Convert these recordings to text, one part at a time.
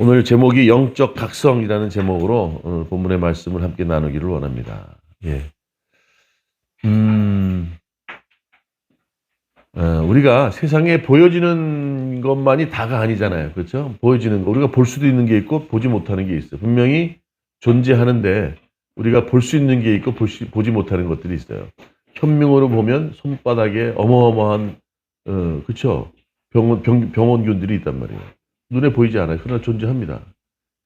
오늘 제목이 영적 각성이라는 제목으로 본문의 말씀을 함께 나누기를 원합니다. 예. 우리가 세상에 보여지는 것만이 다가 아니잖아요. 그렇죠? 보여지는 거. 우리가 볼 수도 있는 게 있고 보지 못하는 게 있어요. 분명히 존재하는데 우리가 볼 수 있는 게 있고 보지 못하는 것들이 있어요. 현명으로 보면 손바닥에 어마어마한 그렇죠? 병원균들이 있단 말이에요. 눈에 보이지 않아요. 그러나 존재합니다.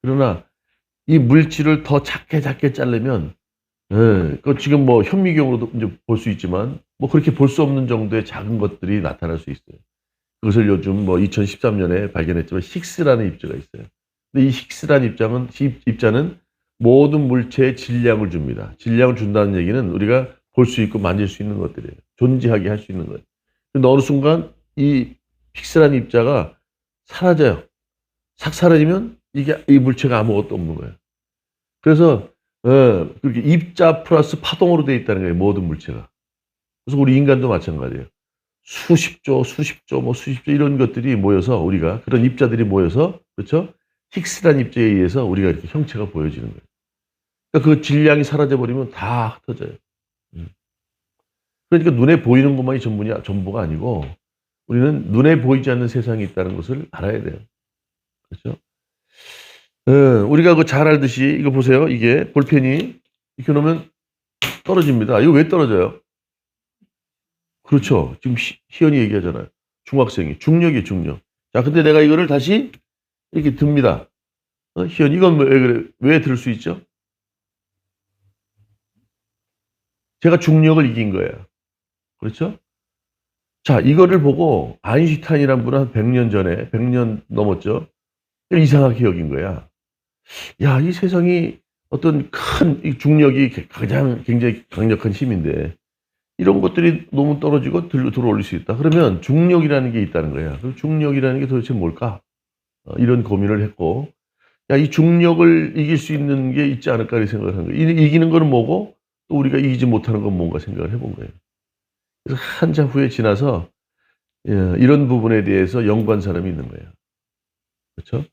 그러나 이 물질을 더 작게 자르면 그 지금 뭐 현미경으로도 이제 볼 수 있지만 뭐 그렇게 볼 수 없는 정도의 작은 것들이 나타날 수 있어요. 그것을 요즘 뭐 2013년에 발견했지만 힉스라는 입자가 있어요. 근데 이 힉스라는 입자는 모든 물체에 질량을 줍니다. 질량을 준다는 얘기는 우리가 볼 수 있고 만질 수 있는 것들이에요. 존재하게 할 수 있는 거예요. 근데 어느 순간 이 힉스라는 입자가 사라져요. 싹 사라지면 이 물체가 아무것도 없는 거예요. 그래서 그렇게 입자 플러스 파동으로 되어 있다는 거예요. 모든 물체가. 그래서 우리 인간도 마찬가지예요. 수십조 이런 것들이 모여서 우리가 그런 입자들이 모여서 그렇죠? 힉스라는 입자에 의해서 우리가 이렇게 형체가 보여지는 거예요. 그러니까 그 질량이 사라져 버리면 다 흩어져요. 그러니까 눈에 보이는 것만이 전부가 아니고 우리는 눈에 보이지 않는 세상이 있다는 것을 알아야 돼요. 그렇죠? 우리가 그 잘 알듯이 이거 보세요. 이게 볼펜이 이렇게 놓으면 떨어집니다. 이거 왜 떨어져요? 그렇죠. 지금 희연이 얘기하잖아요. 중학생이 중력이에요, 중력. 자, 근데 내가 이거를 다시 이렇게 듭니다. 희연 이건 왜 그래? 왜 들 수 있죠? 제가 중력을 이긴 거예요. 그렇죠? 자, 이거를 보고 아인슈타인이란 분은 한 100년 전에 100년 넘었죠. 이상하게 여긴 거야. 야, 이 세상이 어떤 큰 중력이 가장 굉장히 강력한 힘인데 이런 것들이 너무 떨어지고 들어 올릴 수 있다. 그러면 중력이라는 게 있다는 거야. 그 중력이라는 게 도대체 뭘까? 이런 고민을 했고, 야, 이 중력을 이길 수 있는 게 있지 않을까 이렇게 생각을 한 거예요. 이기는 거는 뭐고 또 우리가 이기지 못하는 건 뭔가 생각을 해본 거예요. 그래서 한참 후에 지나서 이런 부분에 대해서 연구한 사람이 있는 거예요. 그렇죠?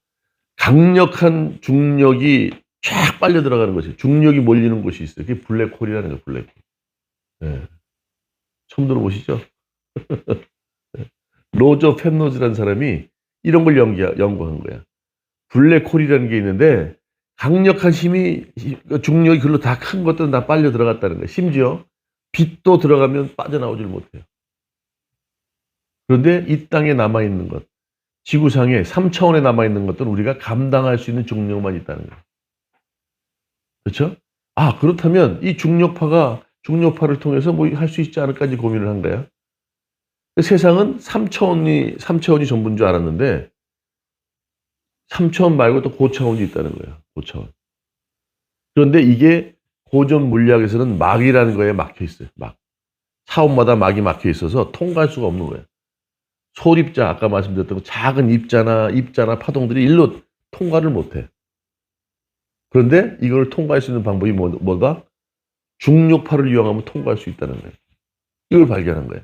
강력한 중력이 쫙 빨려 들어가는 것이 중력이 몰리는 곳이 있어요. 그게 블랙홀이라는 거예요. 블랙홀. 예. 처음 들어보시죠? 로저 펜노즈라는 사람이 이런 걸 연구한 거야. 블랙홀이라는 게 있는데 강력한 힘이 중력이 글로 다 큰 것들은 다 빨려 들어갔다는 거야. 심지어 빛도 들어가면 빠져나오질 못해요. 그런데 이 땅에 남아있는 것, 지구상에 3차원에 남아있는 것들은 우리가 감당할 수 있는 중력만 있다는 거예요. 그렇죠? 아, 그렇다면 이 중력파를 통해서 뭐 할 수 있지 않을까 이제 고민을 한 거야. 세상은 3차원이 전부인 줄 알았는데 3차원 말고 또 고차원이 있다는 거예요. 고차원. 그런데 이게 고전 물리학에서는 막이라는 거에 막혀 있어요. 막. 차원마다 막이 막혀 있어서 통과할 수가 없는 거예요. 소립자, 아까 말씀드렸던 작은 입자나 파동들이 일로 통과를 못 해. 그런데 이걸 통과할 수 있는 방법이 뭐다? 중력파를 이용하면 통과할 수 있다는 거예요. 이걸 발견한 거예요.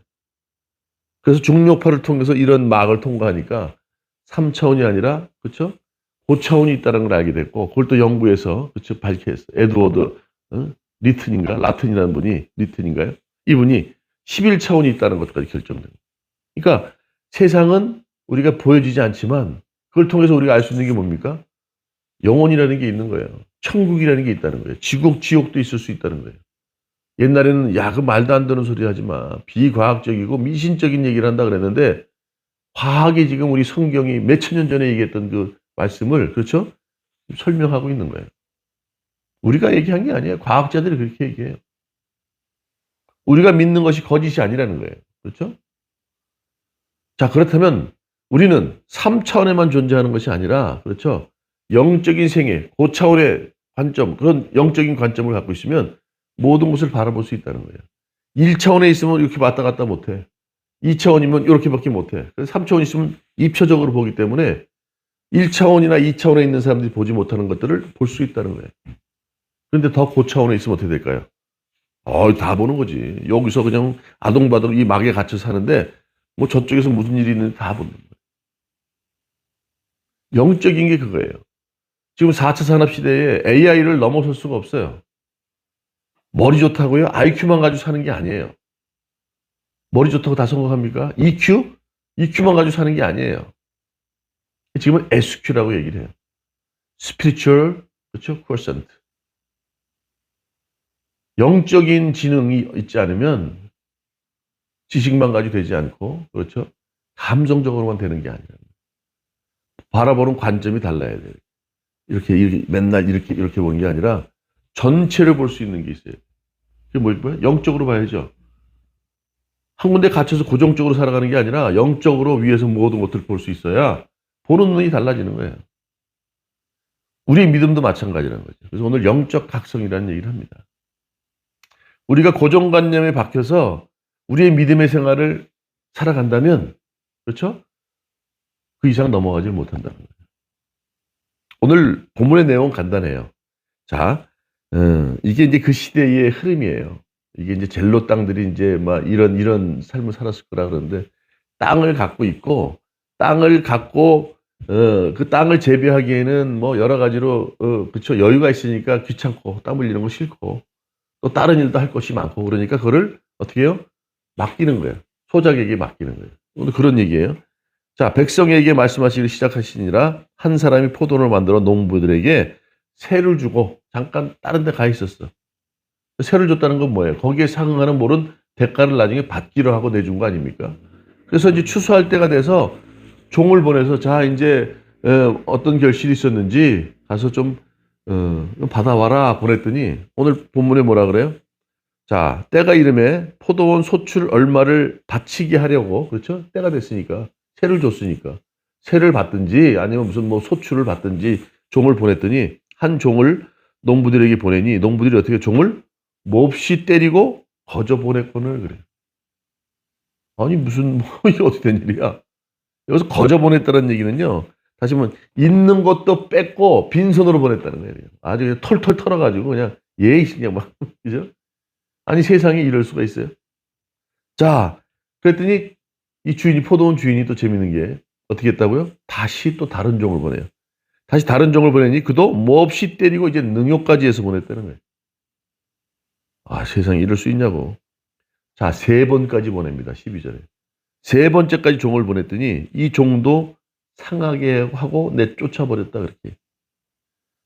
그래서 중력파를 통해서 이런 막을 통과하니까 3차원이 아니라 그렇죠? 고차원이 있다는 걸 알게 됐고 그걸 또 연구해서 그렇죠? 밝혀냈어요. 에드워드 라튼이라는 분이 리튼인가요? 이분이 11차원이 있다는 것까지 결정된 거예요. 그러니까 세상은 우리가 보여지지 않지만 그걸 통해서 우리가 알 수 있는 게 뭡니까? 영혼이라는 게 있는 거예요. 천국이라는 게 있다는 거예요. 지옥도 있을 수 있다는 거예요. 옛날에는 야, 그 말도 안 되는 소리 하지 마. 비과학적이고 미신적인 얘기를 한다 그랬는데 과학이 지금 우리 성경이 몇천 년 전에 얘기했던 그 말씀을 그렇죠? 설명하고 있는 거예요. 우리가 얘기한 게 아니에요. 과학자들이 그렇게 얘기해요. 우리가 믿는 것이 거짓이 아니라는 거예요. 그렇죠? 자, 그렇다면 우리는 3차원에만 존재하는 것이 아니라 그렇죠? 영적인 세계, 고차원의 관점, 그런 영적인 관점을 갖고 있으면 모든 것을 바라볼 수 있다는 거예요. 1차원에 있으면 이렇게 왔다 갔다 못해. 2차원이면 이렇게밖에 못해. 그래서 3차원 있으면 입체적으로 보기 때문에 1차원이나 2차원에 있는 사람들이 보지 못하는 것들을 볼 수 있다는 거예요. 그런데 더 고차원에 있으면 어떻게 될까요? 다 보는 거지. 여기서 그냥 아동바동 이 막에 갇혀 사는데 뭐 저쪽에서 무슨 일이 있는지 다 보는 거예요. 영적인 게 그거예요. 지금 4차 산업시대에 AI를 넘어설 수가 없어요. 머리 좋다고요? IQ만 가지고 사는 게 아니에요. 머리 좋다고 다 성공합니까? EQ? EQ만 가지고 사는 게 아니에요. 지금은 SQ라고 얘기를 해요. Spiritual, 그렇죠? Quotient. 영적인 지능이 있지 않으면 지식만 가지고 되지 않고, 그렇죠? 감성적으로만 되는 게 아니에요. 바라보는 관점이 달라야 돼요. 이렇게 맨날 이렇게 보는 게 아니라 전체를 볼 수 있는 게 있어요. 그게 뭐예요? 영적으로 봐야죠. 한 군데 갇혀서 고정적으로 살아가는 게 아니라 영적으로 위에서 모든 것들을 볼 수 있어야 보는 눈이 달라지는 거예요. 우리의 믿음도 마찬가지라는 거죠. 그래서 오늘 영적 각성이라는 얘기를 합니다. 우리가 고정관념에 박혀서 우리의 믿음의 생활을 살아간다면, 그렇죠? 그 이상 넘어가지 못한다는 거예요. 오늘 본문의 내용은 간단해요. 자, 이게 이제 그 시대의 흐름이에요. 이게 이제 젤로 땅들이 이제 막 이런 삶을 살았을 거라 그러는데, 땅을 갖고 있고, 땅을 갖고, 그 땅을 재배하기에는 뭐 여러 가지로, 그쵸. 여유가 있으니까 귀찮고, 땀 흘리는 거 싫고, 또 다른 일도 할 것이 많고, 그러니까 그거를 어떻게 해요? 맡기는 거예요. 소작에게 맡기는 거예요. 오늘 그런 얘기예요. 자, 백성에게 말씀하시기를 시작하시니라 한 사람이 포도를 만들어 농부들에게 세를 주고 잠깐 다른 데 가 있었어. 세를 줬다는 건 뭐예요? 거기에 상응하는 모든 대가를 나중에 받기로 하고 내준 거 아닙니까? 그래서 이제 추수할 때가 돼서 종을 보내서 자, 이제 어떤 결실이 있었는지 가서 좀 받아와라 보냈더니 오늘 본문에 뭐라 그래요? 자, 때가 이름에 포도원 소출 얼마를 바치게 하려고, 그렇죠? 때가 됐으니까. 세를 줬으니까. 세를 받든지 아니면 무슨 뭐 소출을 받든지 종을 보냈더니 한 종을 농부들에게 보내니 농부들이 어떻게 종을 몹시 때리고 거저 보냈거늘 그래요. 아니 무슨 뭐 이게 어떻게 된 일이야? 여기서 거저 보냈다는 얘기는요. 다시 보면 있는 것도 뺏고 빈손으로 보냈다는 거예요. 아주 그냥 털털 털어가지고 그냥 예의 그냥 막 그죠? 아니 세상에 이럴 수가 있어요? 자, 그랬더니 이 주인이 포도원 주인이 또 재밌는 게 어떻게 했다고요? 다시 또 다른 종을 보내요. 다시 다른 종을 보내니 그도 몹시 때리고 이제 능욕까지 해서 보냈다는 거예요. 아, 세상에 이럴 수 있냐고. 자, 세 번까지 보냅니다. 12절에. 세 번째까지 종을 보냈더니 이 종도 상하게 하고 내쫓아버렸다 그렇게.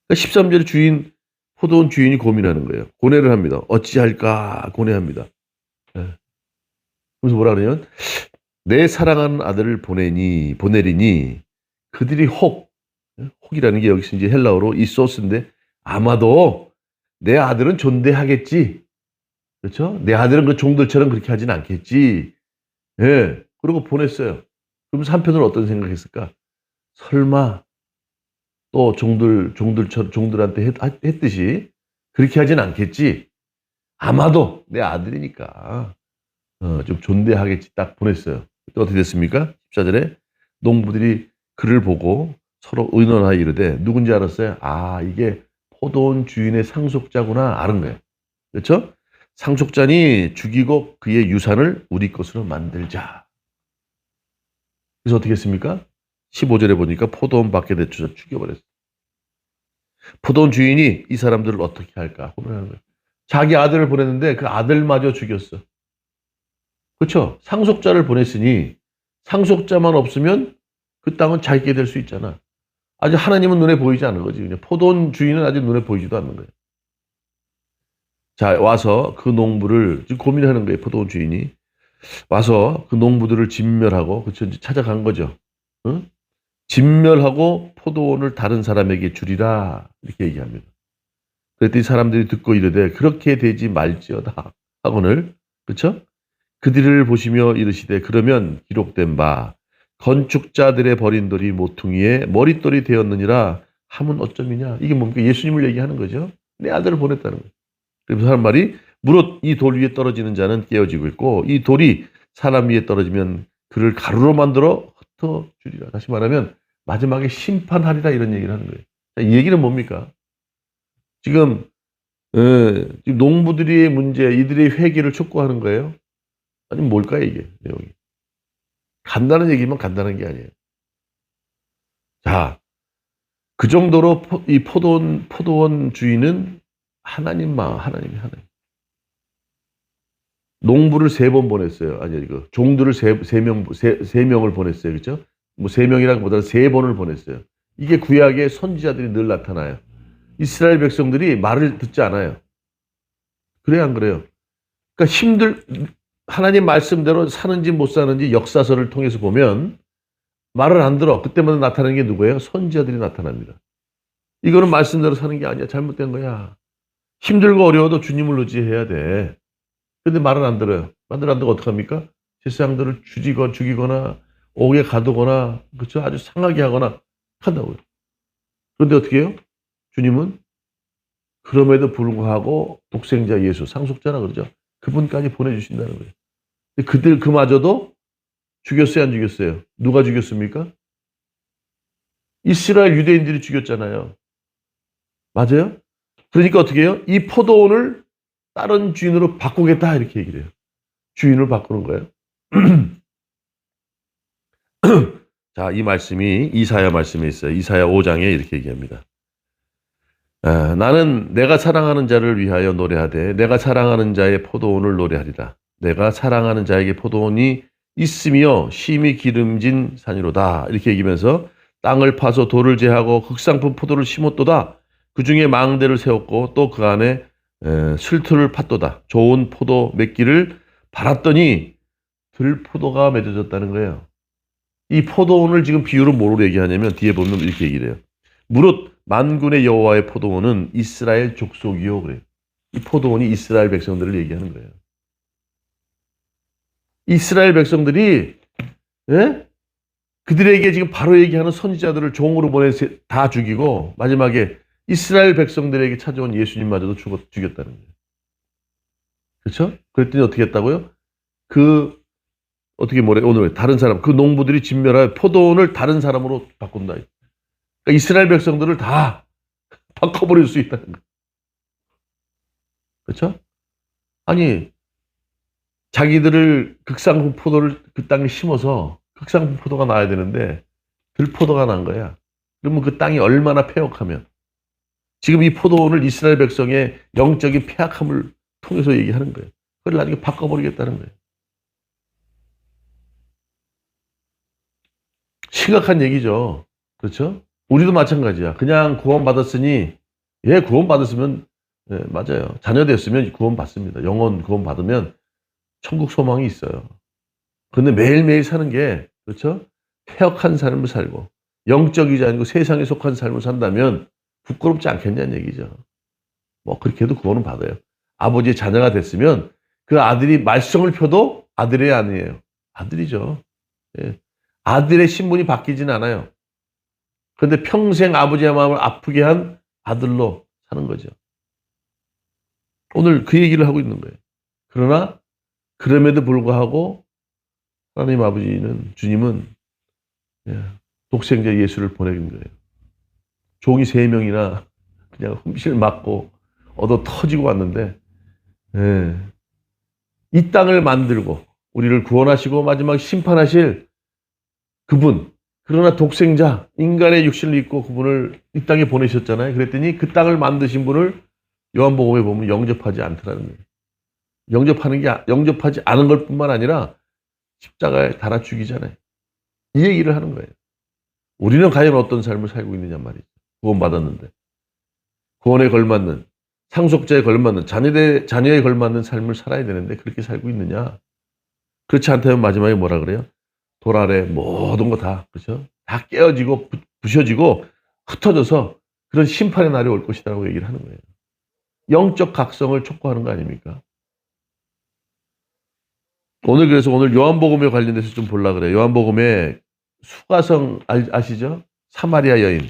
그러니까 13절에 포도원 주인이 고민하는 거예요. 고뇌를 합니다. 어찌할까 고뇌합니다. 예. 그래서 뭐라 그러냐면 내 사랑하는 아들을 보내리니 그들이 혹이라는 게 여기서 이제 헬라어로 이 소스인데 아마도 내 아들은 존대하겠지. 그렇죠? 내 아들은 그 종들처럼 그렇게 하진 않겠지. 예. 그리고 보냈어요. 그러면서 한편으로 어떤 생각했을까? 설마 또 종들한테 했듯이 그렇게 하진 않겠지. 아마도 내 아들이니까 좀 존대하겠지 딱 보냈어요. 또 어떻게 됐습니까? 14절에 농부들이 그를 보고 서로 의논하여 이르되 누군지 알았어요? 아, 이게 포도원 주인의 상속자구나 아는 거예요. 그렇죠? 상속자니 죽이고 그의 유산을 우리 것으로 만들자. 그래서 어떻게 했습니까? 15절에 보니까 포도원 밖에 내쫓아 죽여버렸어요. 포도원 주인이 이 사람들을 어떻게 할까 고민하는 거예요. 자기 아들을 보냈는데 그 아들마저 죽였어. 그렇죠? 상속자를 보냈으니 상속자만 없으면 그 땅은 자기게 될 수 있잖아. 아직 하나님은 눈에 보이지 않는 거지. 그냥 포도원 주인은 아직 눈에 보이지도 않는 거예요. 자, 와서 그 농부를 지금 고민하는 거예요. 포도원 주인이 와서 그 농부들을 진멸하고 그렇죠? 찾아간 거죠. 응? 진멸하고 포도원을 다른 사람에게 주리라 이렇게 얘기합니다. 그랬더니 사람들이 듣고 이르되 그렇게 되지 말지어다 하거늘 그렇죠? 그들을 보시며 이르시되 그러면 기록된 바 건축자들의 버린 돌이 모퉁이에 머릿돌이 되었느니라 하면 어쩌미냐. 이게 뭡니까? 예수님을 얘기하는 거죠. 내 아들을 보냈다는 거예요. 그래서 하는 말이 무릇 이 돌 위에 떨어지는 자는 깨어지고 있고 이 돌이 사람 위에 떨어지면 그를 가루로 만들어 흩어주리라. 다시 말하면 마지막에 심판하리라 이런 얘기를 하는 거예요. 자, 이 얘기는 뭡니까? 지금 농부들의 문제, 이들의 회개를 촉구하는 거예요. 아니 뭘까요 이게 내용이? 간단한 얘기만 간단한 게 아니에요. 자, 그 정도로 이 포도원 주인은 하나님이 하나님. 농부를 3번 보냈어요. 아니, 종들을 세 명을 보냈어요. 그죠? 뭐 3명이라기보다는 3번을 보냈어요. 이게 구약의 선지자들이 늘 나타나요. 이스라엘 백성들이 말을 듣지 않아요. 그래요, 안 그래요? 그러니까 하나님 말씀대로 사는지 못 사는지 역사서를 통해서 보면 말을 안 들어. 그때마다 나타나는 게 누구예요? 선지자들이 나타납니다. 이거는 말씀대로 사는 게 아니야. 잘못된 거야. 힘들고 어려워도 주님을 의지해야 돼. 근데 말을 안 들어요. 말을 안 듣고 어떡합니까? 제사장들을 죽이거나 옥에 가두거나, 그렇죠? 아주 상하게 하거나 한다고요. 그런데 어떻게 해요? 주님은 그럼에도 불구하고 독생자 예수, 상속자라 그러죠. 그분까지 보내주신다는 거예요. 근데 그마저도 죽였어요, 안 죽였어요? 누가 죽였습니까? 이스라엘 유대인들이 죽였잖아요. 맞아요? 그러니까 어떻게 해요? 이 포도원을 다른 주인으로 바꾸겠다 이렇게 얘기를 해요. 주인을 바꾸는 거예요. 자, 이 말씀이 이사야 말씀에 있어요. 이사야 5장에 이렇게 얘기합니다. 나는 내가 사랑하는 자를 위하여 노래하되 내가 사랑하는 자의 포도원을 노래하리라. 내가 사랑하는 자에게 포도원이 있으며 심히 기름진 산이로다. 이렇게 얘기하면서 땅을 파서 돌을 제하고 극상품 포도를 심었도다. 그 중에 망대를 세웠고 또 그 안에 슬투를 팠도다. 좋은 포도 맺기를 바랐더니 들포도가 맺어졌다는 거예요. 이 포도원을 지금 비유로 뭐로 얘기하냐면 뒤에 보면 이렇게 얘기를 해요. 무릇 만군의 여호와의 포도원은 이스라엘 족속이요 그래요. 이 포도원이 이스라엘 백성들을 얘기하는 거예요. 이스라엘 백성들이 그들에게 지금 바로 얘기하는 선지자들을 종으로 보내서 다 죽이고 마지막에 이스라엘 백성들에게 찾아온 예수님마저도 죽였다는 거예요. 그렇죠? 그랬더니 어떻게 했다고요? 오늘 다른 사람, 그 농부들이 진멸하여 포도원을 다른 사람으로 바꾼다. 그러니까 이스라엘 백성들을 다 바꿔버릴 수 있다는 거예요. 그렇죠? 아니, 자기들을 극상품 포도를 그 땅에 심어서 극상품 포도가 나야 되는데 들포도가 난 거야. 그러면 그 땅이 얼마나 폐역하면 지금 이 포도원을 이스라엘 백성의 영적인 폐악함을 통해서 얘기하는 거예요. 그걸 나중에 바꿔버리겠다는 거예요. 심각한 얘기죠. 그렇죠? 우리도 마찬가지야. 그냥 구원받았으니, 구원받았으면, 맞아요. 자녀 됐으면 구원받습니다. 영원 구원받으면 천국 소망이 있어요. 근데 매일매일 사는 게, 그렇죠? 폐역한 삶을 살고, 영적이지 아니고 세상에 속한 삶을 산다면 부끄럽지 않겠냐는 얘기죠. 뭐, 그렇게 해도 구원은 받아요. 아버지의 자녀가 됐으면 그 아들이 말썽을 펴도 아들이 아니에요. 아들이죠. 예. 아들의 신분이 바뀌진 않아요. 그런데 평생 아버지의 마음을 아프게 한 아들로 사는 거죠. 오늘 그 얘기를 하고 있는 거예요. 그러나 그럼에도 불구하고 하나님 아버지는, 주님은 독생자 예수를 보내는 거예요. 종이 3명이나 그냥 흠실 맞고 얻어 터지고 왔는데 이 땅을 만들고 우리를 구원하시고 마지막 심판하실 그분, 그러나 독생자, 인간의 육신을 입고 그분을 이 땅에 보내셨잖아요. 그랬더니 그 땅을 만드신 분을 요한복음에 보면 영접하지 않더라는 거예요. 영접하지 않은 것 뿐만 아니라 십자가에 달아 죽이잖아요. 이 얘기를 하는 거예요. 우리는 과연 어떤 삶을 살고 있느냐 말이죠. 구원받았는데. 구원에 걸맞는, 상속자에 걸맞는, 자녀에 걸맞는 삶을 살아야 되는데 그렇게 살고 있느냐. 그렇지 않다면 마지막에 뭐라 그래요? 돌 아래 모든 거 다, 그렇죠? 다 깨어지고 부셔지고 흩어져서 그런 심판의 날이 올 것이라고 얘기를 하는 거예요. 영적 각성을 촉구하는 거 아닙니까? 그래서 오늘 요한복음에 관련돼서 좀 보려고 그래요. 요한복음에 수가성 아시죠? 사마리아 여인.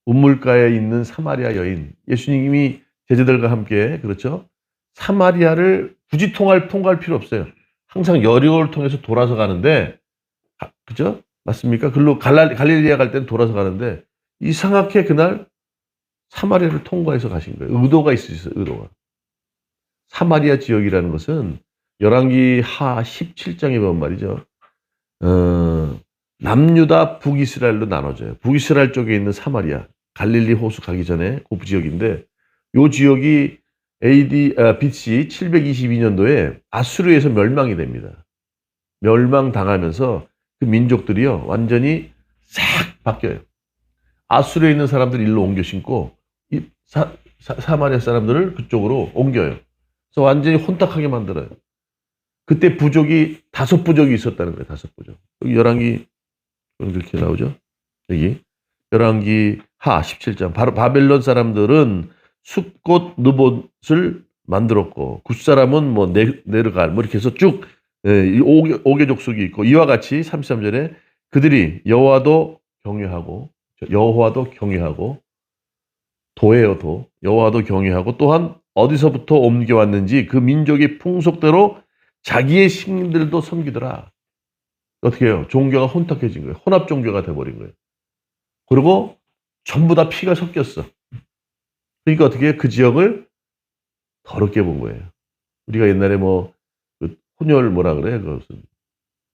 우물가에 있는 사마리아 여인. 예수님이 제자들과 함께, 그렇죠? 사마리아를 굳이 통과할 필요 없어요. 항상 여리고를 통해서 돌아서 가는데, 그죠? 맞습니까? 글로 갈릴리아 갈 때는 돌아서 가는데 이상하게 그날 사마리아를 통과해서 가신 거예요. 의도가 있으셨어요. 의도가. 사마리아 지역이라는 것은 열왕기 하 17장에 보면 말이죠. 남유다 북이스라엘로 나눠져요. 북이스라엘 쪽에 있는 사마리아, 갈릴리 호수 가기 전에 그 지역인데 요 지역이 BC 722년도에 아수르에서 멸망이 됩니다. 멸망당하면서 그 민족들이요 완전히 싹 바뀌어요. 아수르에 있는 사람들 일로 옮겨 신고 이 사마리아 사람들을 그쪽으로 옮겨요. 그래서 완전히 혼탁하게 만들어요. 그때 부족이 5부족이 있었다는 거예요. 5부족. 여기 열왕기 이렇게 나오죠. 여기 열왕기 하 17장. 바로 바벨론 사람들은 숫곳 느봇을 만들었고 굿 사람은 뭐 네르갈 뭐 이렇게 해서 쭉 5개 족속이 있고 이와 같이 33절에 그들이 여호와도 경외하고 도예요 도 여호와도 경외하고 또한 어디서부터 옮겨왔는지 그 민족의 풍속대로 자기의 신들도 섬기더라. 어떻게 해요? 종교가 혼탁해진 거예요. 혼합 종교가 돼버린 거예요. 그리고 전부 다 피가 섞였어. 그러니까 어떻게 해요? 그 지역을 더럽게 본 거예요. 우리가 옛날에 뭐 그 혼혈 뭐라 그래? 그것은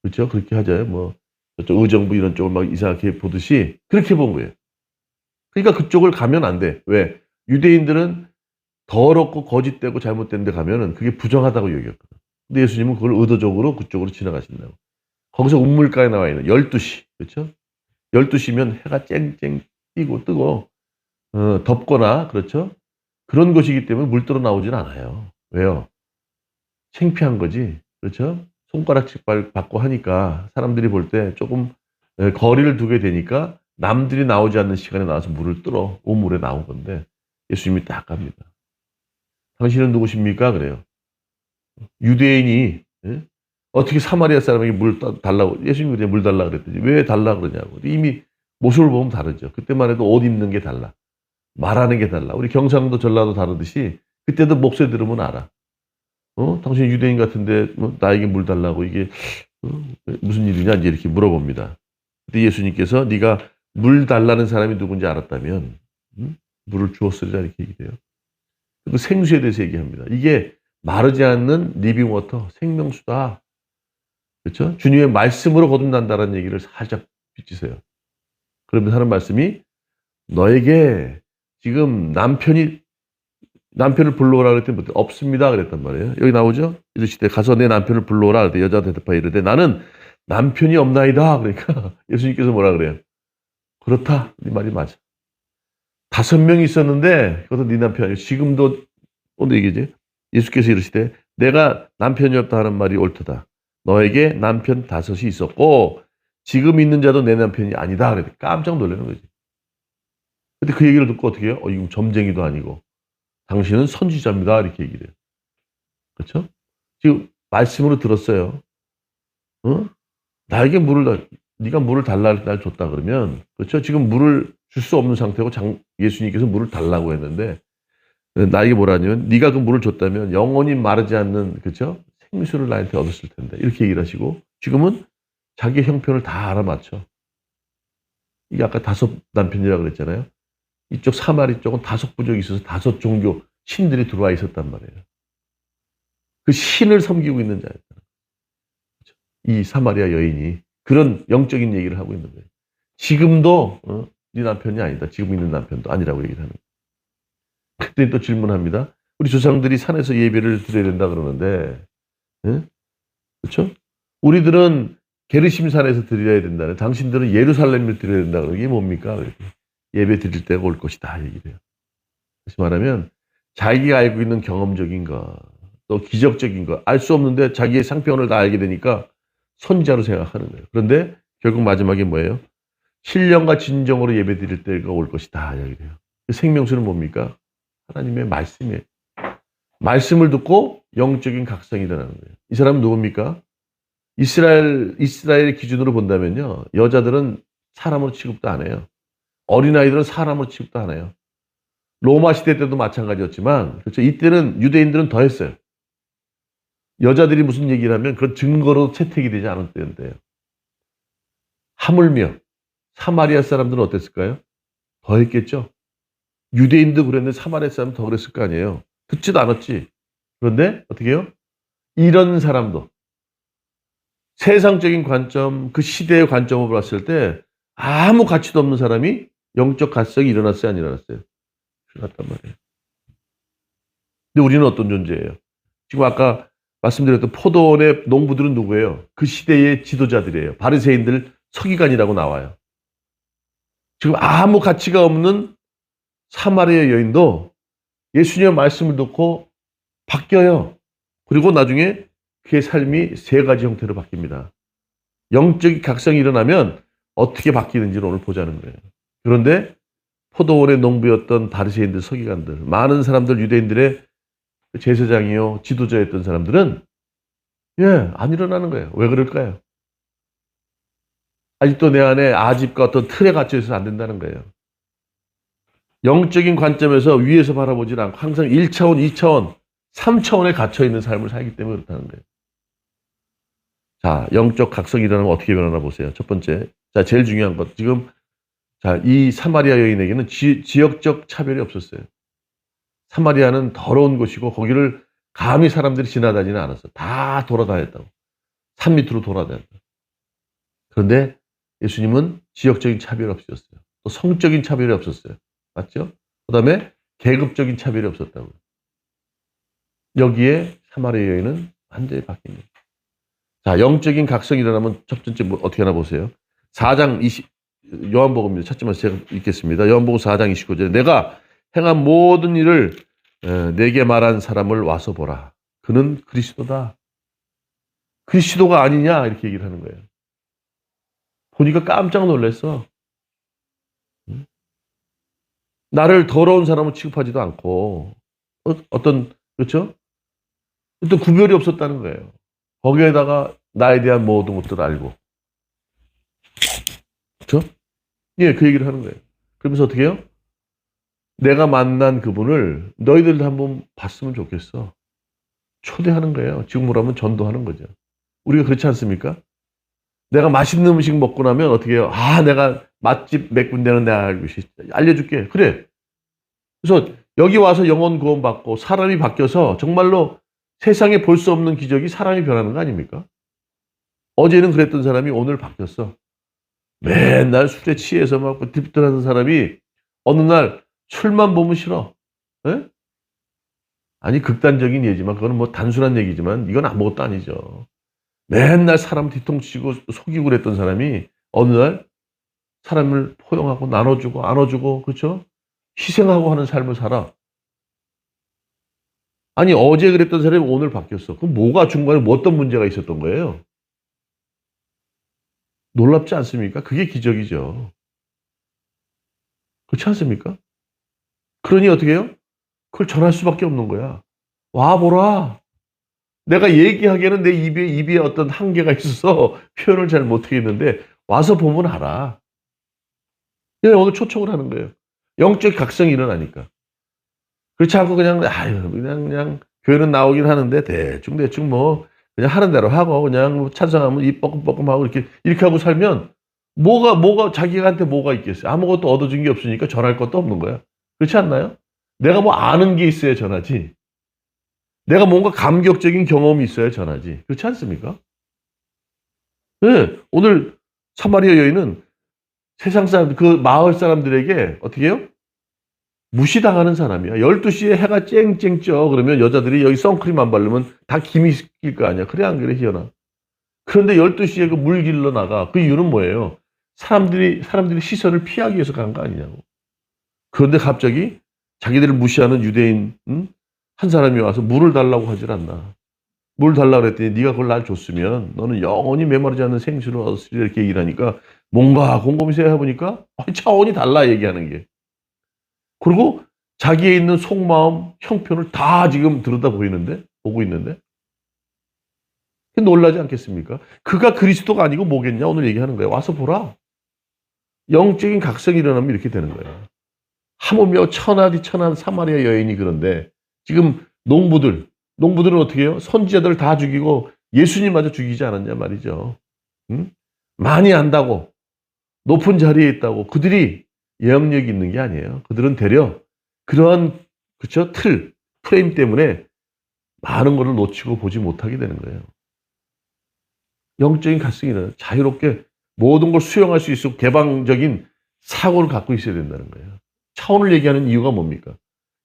그렇죠? 그렇게 하잖아요. 뭐 저쪽 의정부 이런 쪽을 막 이상하게 보듯이 그렇게 본 거예요. 그러니까 그쪽을 가면 안 돼. 왜? 유대인들은 더럽고 거짓되고 잘못된 데 가면은 그게 부정하다고 여겼거든. 근데 예수님은 그걸 의도적으로 그쪽으로 지나가신다고. 거기서 운물가에 나와 있는 12시. 그렇죠? 12시면 해가 쨍쨍 뜨고 덥거나 그렇죠? 그런 것이기 때문에 물 들어 나오진 않아요. 왜요? 창피한 거지. 그렇죠? 손가락질 받고 하니까 사람들이 볼 때 조금 거리를 두게 되니까 남들이 나오지 않는 시간에 나와서 물을 뚫어 우물에 나온 건데 예수님이 딱 갑니다. 당신은 누구십니까? 그래요. 유대인이 어떻게 사마리아 사람에게 물 달라고 예수님이 그냥 물 달라고 그랬더니 왜 달라고 그러냐고. 이미 모습을 보면 다르죠. 그때만 해도 옷 입는 게 달라. 말하는 게 달라. 우리 경상도 전라도 다르듯이 그때도 목소리 들으면 알아. 당신 유대인 같은데 뭐 나에게 물 달라고 이게 무슨 일이냐 이제 이렇게 물어봅니다. 근데 예수님께서 네가 물 달라는 사람이 누군지 알았다면 물을 주었으리라 이렇게 얘기해요. 그리고 생수에 대해서 얘기합니다. 이게 마르지 않는 리빙 워터, 생명수다. 그렇죠? 주님의 말씀으로 거듭난다는 얘기를 살짝 비치세요. 그러면서 하는 말씀이 너에게 지금 남편을 불러오라 그랬더니 없습니다 그랬단 말이에요. 여기 나오죠? 이르시되 가서 내 남편을 불러오라 그랬더니 여자가 대답하여 이르되 나는 남편이 없나이다. 그러니까 예수님께서 뭐라 그래요? 그렇다. 네 말이 맞아. 5명이 있었는데 그것도 네 남편이 아니고 지금도 오늘 얘기지. 예수께서 이르시되 내가 남편이 없다 하는 말이 옳도다. 너에게 남편 5이 있었고 지금 있는 자도 내 남편이 아니다. 그랬더니 깜짝 놀라는 거지. 근데 그 얘기를 듣고 어떻게 해요? 이거 점쟁이도 아니고 당신은 선지자입니다. 이렇게 얘기를 해요. 그렇죠? 지금 말씀으로 들었어요. 나에게 네가 물을 달라 날 줬다 그러면 그렇죠? 지금 물을 줄 수 없는 상태고 예수님께서 물을 달라고 했는데 나에게 뭐라냐면 네가 그 물을 줬다면 영원히 마르지 않는 그렇죠? 생수를 나한테 얻었을 텐데 이렇게 얘기를 하시고 지금은 자기의 형편을 다 알아맞혀. 이게 아까 5 남편이라고 그랬잖아요. 이쪽 사마리 쪽은 5부족이 있어서 5 종교 신들이 들어와 있었단 말이에요. 그 신을 섬기고 있는 자였다. 그렇죠? 이 사마리아 여인이 그런 영적인 얘기를 하고 있는 거예요. 지금도 네 남편이 아니다. 지금 있는 남편도 아니라고 얘기를 하는 거예요. 그때 또 질문합니다. 우리 조상들이 산에서 예배를 드려야 된다 그러는데 그렇죠? 우리들은 게르심산에서 드려야 된다는 당신들은 예루살렘을 드려야 된다 그러는 게 뭡니까? 예배 드릴 때가 올 것이다 얘기를 해요. 다시 말하면 자기가 알고 있는 경험적인 것, 또 기적적인 것, 알 수 없는데 자기의 상편을 다 알게 되니까 선지자로 생각하는 거예요. 그런데 결국 마지막에 뭐예요? 신령과 진정으로 예배 드릴 때가 올 것이다 얘기를 해요. 그 생명수는 뭡니까? 하나님의 말씀이에요. 말씀을 듣고 영적인 각성이 일어나는 거예요. 이 사람은 누굽니까? 이스라엘 기준으로 본다면요. 여자들은 사람으로 취급도 안 해요. 어린아이들은 사람으로 취급도 안 해요. 로마 시대 때도 마찬가지였지만, 그렇죠. 이때는 유대인들은 더 했어요. 여자들이 무슨 얘기를 하면 그런 증거로 채택이 되지 않은 때인데요. 하물며 사마리아 사람들은 어땠을까요? 더 했겠죠. 유대인도 그랬는데 사마리아 사람은 더 그랬을 거 아니에요. 듣지도 않았지. 그런데 어떻게 해요? 이런 사람도 세상적인 관점, 그 시대의 관점으로 봤을 때 아무 가치도 없는 사람이 영적 갓성이 일어났어요, 안 일어났어요? 일어났단 말이에요. 근데 우리는 어떤 존재예요? 지금 아까 말씀드렸던 포도원의 농부들은 누구예요? 그 시대의 지도자들이에요. 바리새인들, 서기관이라고 나와요. 지금 아무 가치가 없는 사마리아 여인도 예수님의 말씀을 듣고 바뀌어요. 그리고 나중에 그의 삶이 세 가지 형태로 바뀝니다. 영적인 각성이 일어나면 어떻게 바뀌는지를 오늘 보자는 거예요. 그런데 포도원의 농부였던 바리새인들, 서기관들, 많은 사람들, 유대인들의 제사장이요, 지도자였던 사람들은 안 일어나는 거예요. 왜 그럴까요? 아직도 내 안에 아집과 어떤 틀에 갇혀 있어서 안 된다는 거예요. 영적인 관점에서 위에서 바라보지 않고 항상 1차원, 2차원, 3차원에 갇혀 있는 삶을 살기 때문에 그렇다는 거예요. 자, 영적 각성이 일어나면 어떻게 변하나 보세요. 첫 번째. 자, 제일 중요한 것. 지금, 자, 이 사마리아 여인에게는 지역적 차별이 없었어요. 사마리아는 더러운 곳이고, 거기를 감히 사람들이 지나다니는 않았어. 다 돌아다녔다고. 산 밑으로 돌아다녔다. 그런데 예수님은 지역적인 차별이 없으셨어요. 또 성적인 차별이 없었어요. 맞죠? 그 다음에 계급적인 차별이 없었다고요. 여기에 사마리아 여인은 완전히 바뀝니다. 자, 영적인 각성이 일어나면 첫 번째 어떻게 하나 보세요. 4장 20, 요한복음입니다. 찾지만 제가 읽겠습니다. 요한복음 4장 29절에 내가 행한 모든 일을 내게 말한 사람을 와서 보라. 그는 그리스도다. 그리스도가 아니냐 이렇게 얘기를 하는 거예요. 보니까 깜짝 놀랐어. 나를 더러운 사람으로 취급하지도 않고 어떤 그렇죠? 어떤 구별이 없었다는 거예요. 거기에다가 나에 대한 모든 것들을 알고. 그렇죠? 예, 그 얘기를 하는 거예요. 그러면서 어떻게 해요? 내가 만난 그분을 너희들도 한번 봤으면 좋겠어. 초대하는 거예요. 지금으로 하면 전도하는 거죠. 우리가 그렇지 않습니까? 내가 맛있는 음식 먹고 나면 어떻게 해요? 아, 내가 맛집 몇 군데는 내가 알려줄게. 그래. 그래서 여기 와서 영혼 구원 받고 사람이 바뀌어서 정말로 세상에 볼 수 없는 기적이 사람이 변하는 거 아닙니까? 어제는 그랬던 사람이 오늘 바뀌었어. 맨날 술에 취해서 막 딥들하는 사람이 어느 날 술만 보면 싫어. 에? 아니 극단적인 예지만 그거는 뭐 단순한 얘기지만 이건 아무것도 아니죠. 맨날 사람 뒤통치고 속이고 그랬던 사람이 어느 날 사람을 포용하고 나눠주고 안아주고 그렇죠? 희생하고 하는 삶을 살아. 아니 어제 그랬던 사람이 오늘 바뀌었어. 그럼 뭐가 중간에 뭐 어떤 문제가 있었던 거예요? 놀랍지 않습니까? 그게 기적이죠. 그렇지 않습니까? 그러니 어떻게 해요? 그걸 전할 수밖에 없는 거야. 와 보라. 내가 얘기하기에는 내 입에 어떤 한계가 있어서 표현을 잘 못하겠는데 와서 보면 알아. 오늘 초청을 하는 거예요. 영적 각성이 일어나니까. 그렇지 않고 그냥 아유 그냥 교회는 나오긴 하는데 대충 뭐 그냥 하는 대로 하고 그냥 뭐 찬성하면 입 뻐끔뻐끔하고 이렇게 하고 살면 뭐가 자기한테 뭐가 있겠어요. 아무것도 얻어준 게 없으니까 전할 것도 없는 거야. 그렇지 않나요? 내가 뭐 아는 게 있어야 전하지. 내가 뭔가 감격적인 경험이 있어야 전하지. 그렇지 않습니까? 네, 오늘 사마리아 여인은 세상 사람, 그 마을 사람들에게 어떻게 해요? 무시당하는 사람이야. 12시에 해가 쨍쨍 쪄. 그러면 여자들이 여기 선크림 안 바르면 다 김이 낄 거 아니야. 그래, 안 그래, 희연아? 그런데 12시에 그 물 길러 나가. 그 이유는 뭐예요? 사람들이 시선을 피하기 위해서 간 거 아니냐고. 그런데 갑자기 자기들을 무시하는 유대인, 한 사람이 와서 물을 달라고 하질 않나. 물 달라고 그랬더니 네가 그걸 날 줬으면 너는 영원히 메마르지 않는 생수를 얻었으리 이렇게 얘기를 하니까 뭔가 곰곰이 생각해보니까 차원이 달라 얘기하는 게. 그리고 자기에 있는 속마음, 형편을 다 지금 보고 있는데 놀라지 않겠습니까? 그가 그리스도가 아니고 뭐겠냐 오늘 얘기하는 거예요. 와서 보라. 영적인 각성이 일어나면 이렇게 되는 거예요. 하물며 천하디 천한 사마리아 여인이 그런데 지금 농부들은 어떻게 해요? 선지자들을 다 죽이고 예수님마저 죽이지 않았냐 말이죠. 응? 많이 안다고 높은 자리에 있다고 그들이 영역이 있는 게 아니에요. 그들은 되려 그러한 그렇죠? 프레임 때문에 많은 것을 놓치고 보지 못하게 되는 거예요. 영적인 각성이는 자유롭게 모든 걸 수용할 수 있고 개방적인 사고를 갖고 있어야 된다는 거예요. 차원을 얘기하는 이유가 뭡니까?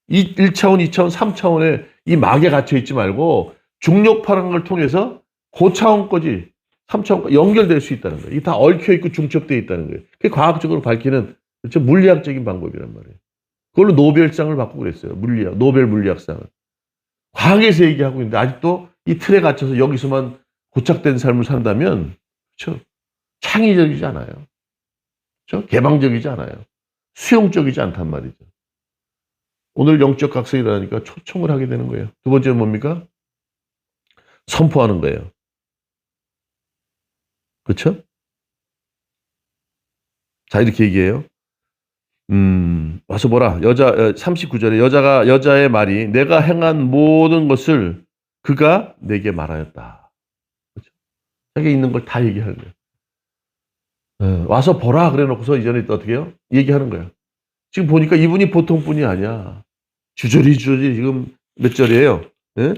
이 1차원, 2차원, 3차원에 이 막에 갇혀 있지 말고 중력파라는 걸 통해서 고차원까지 3차원까지 연결될 수 있다는 거예요. 이게 다 얽혀 있고 중첩되어 있다는 거예요. 그게 과학적으로 밝히는 그렇죠? 물리학적인 방법이란 말이에요. 그걸로 노벨상을 받고 그랬어요. 물리학, 노벨 물리학상을. 과학에서 얘기하고 있는데 아직도 이 틀에 갇혀서 여기서만 고착된 삶을 산다면 그렇죠? 창의적이지 않아요. 그렇죠? 개방적이지 않아요. 수용적이지 않단 말이죠. 오늘 영적 각성이 일어나니까 초청을 하게 되는 거예요. 두 번째는 뭡니까? 선포하는 거예요. 그렇죠? 자, 이렇게 얘기해요. 와서 보라. 39절에 여자의 말이 내가 행한 모든 것을 그가 내게 말하였다. 그렇죠? 자기가 있는 걸 다 얘기하는 거예요. 와서 보라 그래 놓고서 이전에 어떻게 해요? 얘기하는 거예요. 지금 보니까 이분이 보통 분이 아니야. 주저리 지금 몇 절이에요? 예?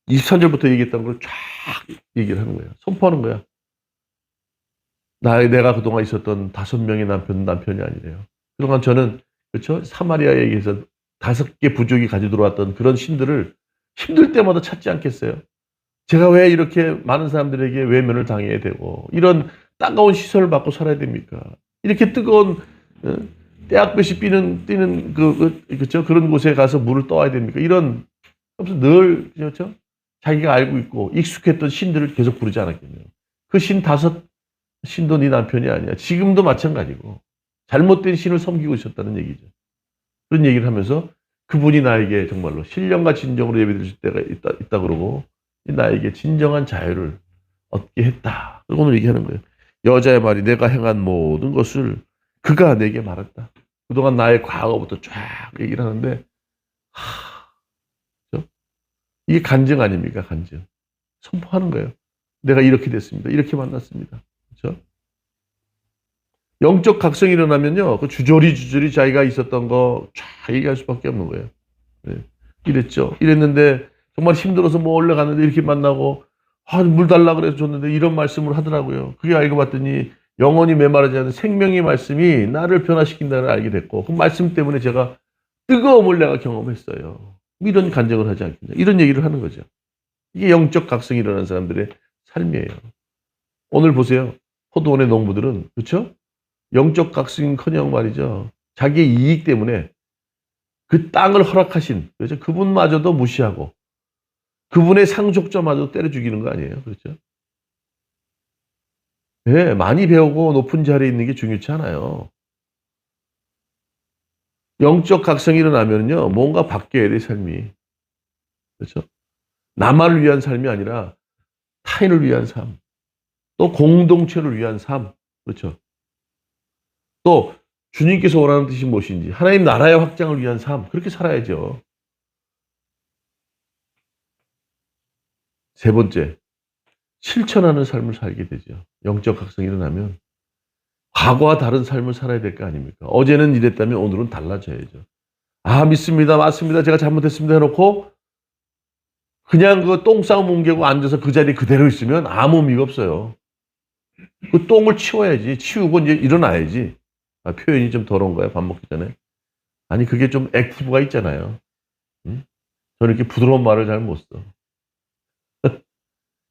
23절부터 얘기했던 걸 쫙 얘기를 하는 거예요. 선포하는 거야. 내가 그동안 있었던 5명의 남편이 아니래요. 그동안 저는, 그렇죠? 사마리아에 의해서 5개 부족이 가지고 들어왔던 그런 신들을 힘들 때마다 찾지 않겠어요? 제가 왜 이렇게 많은 사람들에게 외면을 당해야 되고, 이런 따가운 시선을 받고 살아야 됩니까? 이렇게 뜨거운, 떼약볕이 뛰는 그렇죠? 그런 곳에 가서 물을 떠와야 됩니까? 이런, 늘, 그렇죠? 자기가 알고 있고 익숙했던 신들을 계속 부르지 않았겠네요. 그 신 5신도 네 남편이 아니야. 지금도 마찬가지고. 잘못된 신을 섬기고 있었다는 얘기죠. 그런 얘기를 하면서 그분이 나에게 정말로 신령과 진정으로 예배드릴 때가 있다 그러고 나에게 진정한 자유를 얻게 했다. 오늘 얘기하는 거예요. 여자의 말이 내가 행한 모든 것을 그가 내게 말했다. 그동안 나의 과거부터 쫙 얘기를 하는데 그렇죠? 이게 간증 아닙니까? 간증. 선포하는 거예요. 내가 이렇게 됐습니다. 이렇게 만났습니다. 그렇죠? 영적 각성이 일어나면요, 그 주저리 자기가 있었던 거 쫙 얘기할 수밖에 없는 거예요. 네. 이랬는데 정말 힘들어서 뭐 올라갔는데 이렇게 만나고 물 달라 그래서 줬는데 이런 말씀을 하더라고요. 그게 알고 봤더니 영원히 메마르지 않는 생명의 말씀이 나를 변화시킨다는 걸 알게 됐고 그 말씀 때문에 제가 뜨거움을 내가 경험했어요. 이런 간증을 하지 않겠냐. 이런 얘기를 하는 거죠. 이게 영적 각성이 일어나는 사람들의 삶이에요. 오늘 보세요. 포도원의 농부들은 그렇죠? 영적 각성은커녕 말이죠. 자기의 이익 때문에 그 땅을 허락하신 그렇죠? 그분마저도 무시하고 그분의 상속자마저도 때려 죽이는 거 아니에요. 그렇죠? 네, 많이 배우고 높은 자리에 있는 게 중요치 않아요. 영적 각성이 일어나면요. 뭔가 바뀌어야 돼, 삶이. 그렇죠? 나만을 위한 삶이 아니라 타인을 위한 삶. 또 공동체를 위한 삶. 그렇죠? 또 주님께서 원하는 뜻이 무엇인지 하나님 나라의 확장을 위한 삶 그렇게 살아야죠. 세 번째 실천하는 삶을 살게 되죠. 영적 각성이 일어나면 과거와 다른 삶을 살아야 될 거 아닙니까? 어제는 이랬다면 오늘은 달라져야죠. 아 믿습니다. 맞습니다. 제가 잘못했습니다 해놓고 그냥 그 똥싸움 뭉개고 앉아서 그 자리에 그대로 있으면 아무 의미가 없어요. 그 똥을 치워야지. 치우고 이제 일어나야지. 표현이 좀 더러운 거야, 밥 먹기 전에. 아니, 그게 좀 액티브가 있잖아요. 응? 저는 이렇게 부드러운 말을 잘 못 써.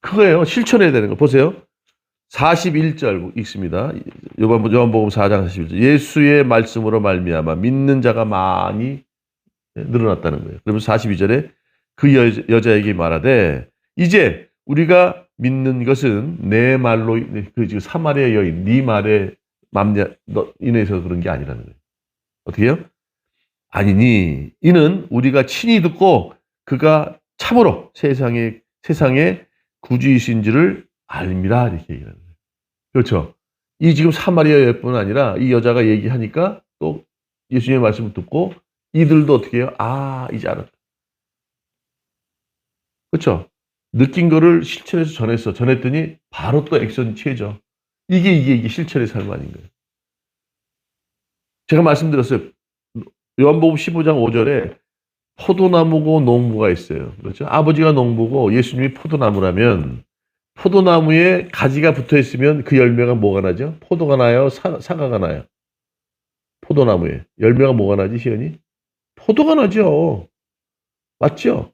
그거예요. 실천해야 되는 거. 보세요. 41절 읽습니다. 요한복음 4장 41절. 예수의 말씀으로 말미암아 믿는 자가 많이 늘어났다는 거예요. 그러면서 42절에 그 여자에게 말하되 이제 우리가 믿는 것은 내 말로 그 사마리아 여인 네 말에 인해서 그런 게 아니라는 거예요. 어떻게 해요? 아니니 이는 우리가 친히 듣고 그가 참으로 세상의 구주이신지를 알미라 이렇게 얘기하는 거예요. 그렇죠? 이 지금 사마리아 여인뿐 아니라 이 여자가 얘기하니까 또 예수님의 말씀을 듣고 이들도 어떻게 해요? 아 이제 알았다. 그렇죠? 느낀 거를 실천해서 전했더니 바로 또 액션 취해져. 이게 실천의 삶 아닌가요? 제가 말씀드렸어요. 요한복음 15장 5절에 포도나무고 농부가 있어요. 그렇죠? 아버지가 농부고 예수님이 포도나무라면 포도나무에 가지가 붙어 있으면 그 열매가 뭐가 나죠? 포도가 나요? 사과가 나요? 포도나무에. 열매가 뭐가 나지, 시연이? 포도가 나죠. 맞죠?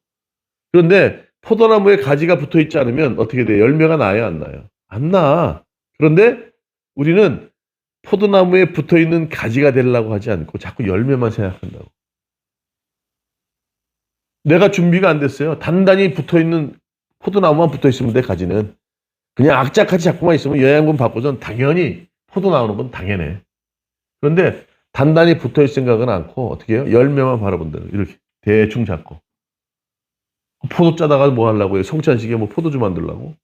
그런데 포도나무에 가지가 붙어 있지 않으면 어떻게 돼? 열매가 나요, 안 나요? 안 나. 그런데 우리는 포도나무에 붙어 있는 가지가 되려고 하지 않고 자꾸 열매만 생각한다고. 내가 준비가 안 됐어요. 단단히 붙어 있는 포도나무만 붙어 있으면 돼, 가지는. 그냥 악착같이 잡고만 있으면 영양분 받고선 당연히 포도 나오는 건 당연해. 그런데 단단히 붙어 있을 생각은 않고 어떻게 해요? 열매만 바라본다. 이렇게 대충 잡고. 포도 짜다가 뭐 하려고 해요? 성찬식에 뭐 포도주 만들려고?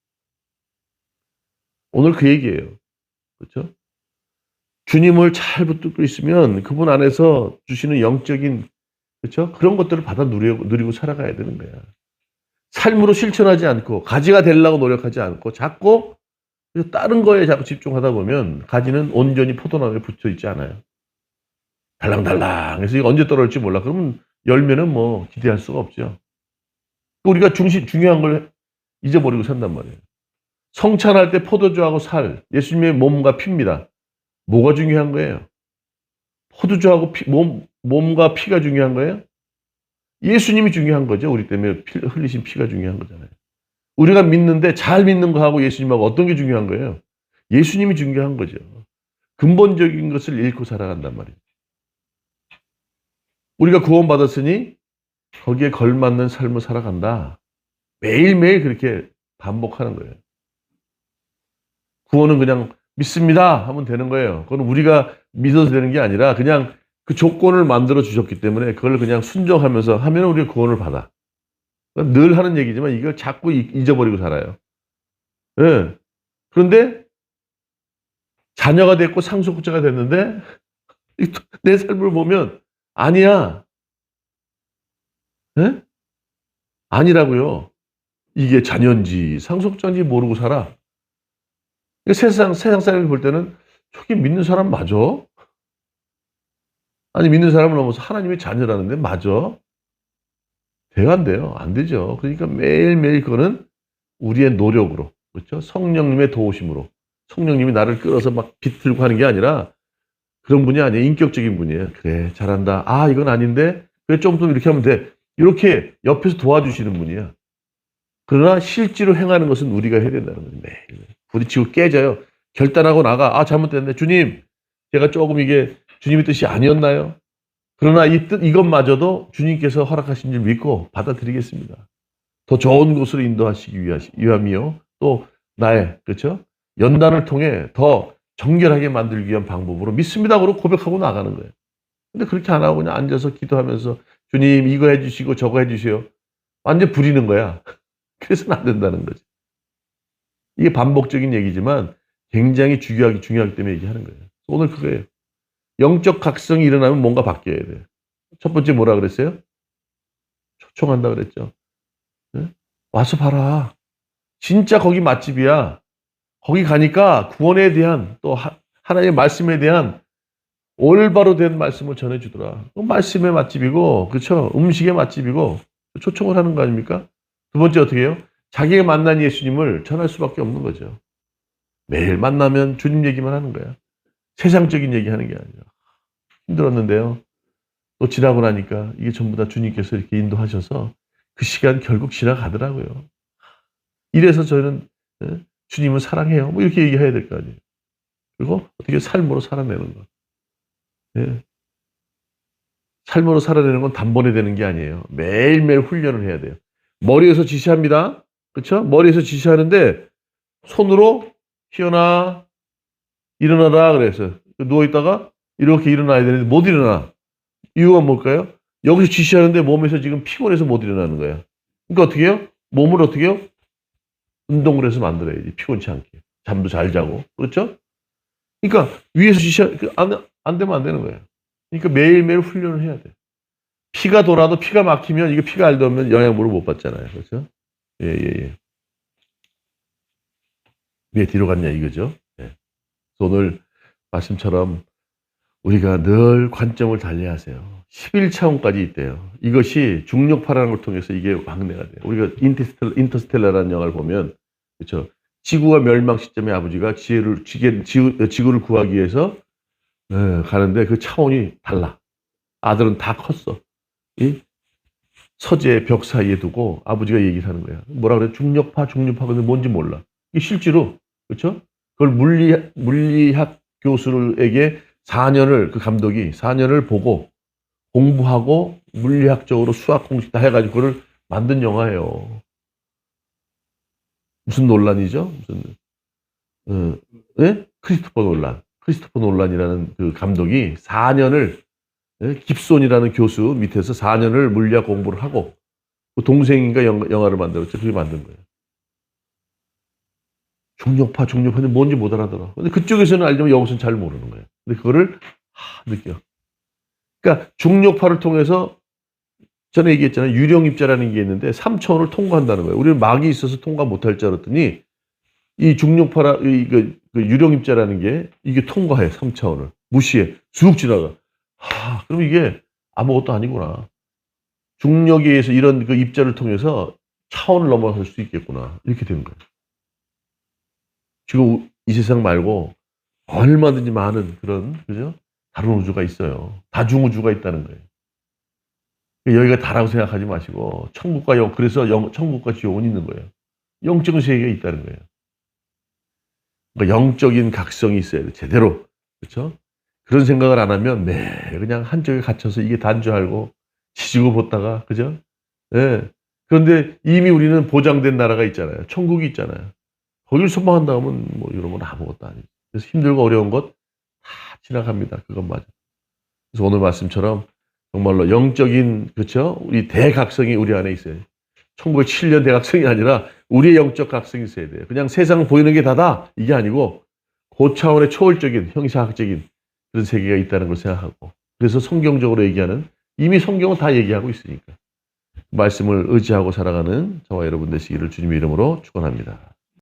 오늘 그 얘기예요. 그렇죠? 주님을 잘 붙들고 있으면 그분 안에서 주시는 영적인, 그렇죠? 그런 것들을 받아 누리고 살아가야 되는 거야. 삶으로 실천하지 않고 가지가 되려고 노력하지 않고 자꾸 다른 거에 자꾸 집중하다 보면 가지는 온전히 포도나무에 붙어 있지 않아요. 달랑달랑 해서 이거 언제 떨어질지 몰라. 그러면 열매는 뭐 기대할 수가 없죠. 우리가 중요한 걸 잊어버리고 산단 말이에요. 성찬할 때 포도주하고 살, 예수님의 몸과 피입니다. 뭐가 중요한 거예요? 포도주하고 몸과 피가 중요한 거예요? 예수님이 중요한 거죠. 우리 때문에 흘리신 피가 중요한 거잖아요. 우리가 믿는데 잘 믿는 거하고 예수님하고 어떤 게 중요한 거예요? 예수님이 중요한 거죠. 근본적인 것을 잃고 살아간단 말이에요. 우리가 구원받았으니 거기에 걸맞는 삶을 살아간다. 매일매일 그렇게 반복하는 거예요. 구원은 그냥 믿습니다 하면 되는 거예요. 그건 우리가 믿어서 되는 게 아니라 그냥 그 조건을 만들어 주셨기 때문에 그걸 그냥 순종하면서 하면 우리가 구원을 받아. 늘 하는 얘기지만 이걸 자꾸 잊어버리고 살아요. 예. 그런데 자녀가 됐고 상속자가 됐는데 내 삶을 보면 아니야. 예? 아니라고요. 이게 자녀인지 상속자인지 모르고 살아. 세상 사람이 볼 때는 저게 믿는 사람 맞아? 아니 믿는 사람을 넘어서 하나님의 자녀라는데 맞아? 돼가 안 돼요. 안 되죠. 그러니까 매일매일 그거는 우리의 노력으로, 그렇죠? 성령님의 도우심으로. 성령님이 나를 끌어서 막 비틀고 하는 게 아니라 그런 분이 아니에요. 인격적인 분이에요. 그래, 잘한다. 아, 이건 아닌데? 그래, 좀 더 이렇게 하면 돼. 이렇게 옆에서 도와주시는 분이야. 그러나 실제로 행하는 것은 우리가 해야 된다는 거예요. 매일. 부딪히고 깨져요. 결단하고 나가. 아, 잘못됐네. 주님, 제가 조금 이게 주님의 뜻이 아니었나요? 그러나 이것마저도 주님께서 허락하신 줄 믿고 받아들이겠습니다. 더 좋은 곳으로 인도하시기 위함이요. 또 나의, 그렇죠? 연단을 통해 더 정결하게 만들기 위한 방법으로 믿습니다. 그러고 고백하고 나가는 거예요. 근데 그렇게 안 하고 그냥 앉아서 기도하면서 주님 이거 해주시고 저거 해주세요. 완전 부리는 거야. 그래서는 안 된다는 거지. 이게 반복적인 얘기지만 굉장히 중요하기 때문에 얘기하는 거예요. 오늘 그거예요. 영적 각성이 일어나면 뭔가 바뀌어야 돼요. 첫 번째 뭐라 그랬어요? 초청한다 그랬죠. 네? 와서 봐라. 진짜 거기 맛집이야. 거기 가니까 구원에 대한 또 하나님의 말씀에 대한 올바로 된 말씀을 전해주더라. 말씀의 맛집이고, 그렇죠? 음식의 맛집이고 초청을 하는 거 아닙니까? 두 번째 어떻게 해요? 자기가 만난 예수님을 전할 수밖에 없는 거죠. 매일 만나면 주님 얘기만 하는 거야. 세상적인 얘기하는 게 아니라. 힘들었는데요. 또 지나고 나니까 이게 전부 다 주님께서 이렇게 인도하셔서 그 시간 결국 지나가더라고요. 이래서 저는 주님을 사랑해요. 뭐 이렇게 얘기해야 될 거 아니에요. 그리고 어떻게 삶으로 살아내는 거. 예. 삶으로 살아내는 건 단번에 되는 게 아니에요. 매일매일 훈련을 해야 돼요. 머리에서 지시합니다. 그렇죠? 머리에서 지시하는데 손으로 희연아 일어나라 그래서 누워있다가 이렇게 일어나야 되는데 못 일어나. 이유가 뭘까요? 여기서 지시하는데 몸에서 지금 피곤해서 못 일어나는 거야. 그러니까 어떻게 해요? 몸을 어떻게 해요? 운동을 해서 만들어야지. 피곤치 않게. 잠도 잘 자고. 그렇죠? 그러니까 위에서 안 되면 안 되는 거예요. 그러니까 매일매일 훈련을 해야 돼. 피가 돌아도 피가 막히면 이게 피가 안 돌면 영양분을 못 받잖아요. 그렇죠? 예. 왜 뒤로 갔냐 이거죠. 예. 오늘 말씀처럼 우리가 늘 관점을 달리하세요. 11차원까지 있대요. 이것이 중력파라는 걸 통해서 이게 확대가 돼요. 우리가 인터스텔라라는 영화를 보면, 그렇죠? 지구가 멸망 시점에 아버지가 지구를 구하기 위해서 가는데 그 차원이 달라. 아들은 다 컸어. 이 서재 벽 사이에 두고 아버지가 얘기를 하는 거야. 뭐라 그래? 중력파, 근데 뭔지 몰라. 이게 실제로, 그렇죠? 그걸 물리학 교수에게 4년을, 그 감독이 4년을 보고 공부하고 물리학적으로 수학 공식 다 해가지고 그걸 만든 영화예요. 무슨 논란이죠? 무슨, 예? 크리스토퍼 논란. 크리스토퍼 논란이라는 그 감독이 4년을, 예? 깁손이라는 교수 밑에서 4년을 물리학 공부를 하고 그 동생인가 영화를 만들었죠. 그게 만든 거예요. 중력파는 뭔지 못 알아들어. 근데 그쪽에서는 알지만 여기서는 잘 모르는 거예요. 근데 그거를 느껴. 그러니까 중력파를 통해서 전에 얘기했잖아요. 유령입자라는 게 있는데 3차원을 통과한다는 거예요. 우리는 막이 있어서 통과 못할 줄 알았더니 이 중력파라 그 유령입자라는 게 이게 통과해. 3차원을 무시해. 쑥 지나가. 그럼 이게 아무것도 아니구나. 중력에 의해서 이런 그 입자를 통해서 차원을 넘어설 수 있겠구나. 이렇게 되는 거예요. 지금 이 세상 말고 얼마든지 많은 그런, 그죠? 다른 우주가 있어요. 다중우주가 있다는 거예요. 여기가 다라고 생각하지 마시고, 그래서 천국과 지옥은 있는 거예요. 영적인 세계가 있다는 거예요. 그러니까 영적인 각성이 있어야 돼. 제대로. 그렇죠? 그런 생각을 안 하면 그냥 한쪽에 갇혀서 이게 단 줄 알고 지지고 보다가, 그죠? 예. 그런데 이미 우리는 보장된 나라가 있잖아요. 천국이 있잖아요. 거길 소망한다 하면 뭐 이런 건 아무것도 아니죠. 그래서 힘들고 어려운 것 다 지나갑니다. 그건 맞아. 그래서 오늘 말씀처럼 정말로 영적인, 그렇죠? 우리 대각성이 우리 안에 있어요. 1907년 대각성이 아니라 우리의 영적 각성이 있어야 돼요. 그냥 세상 보이는 게 다다 이게 아니고 고차원의 초월적인 형이상학적인 그런 세계가 있다는 걸 생각하고, 그래서 성경적으로 얘기하는, 이미 성경은 다 얘기하고 있으니까 말씀을 의지하고 살아가는 저와 여러분 되시기를 주님의 이름으로 축원합니다.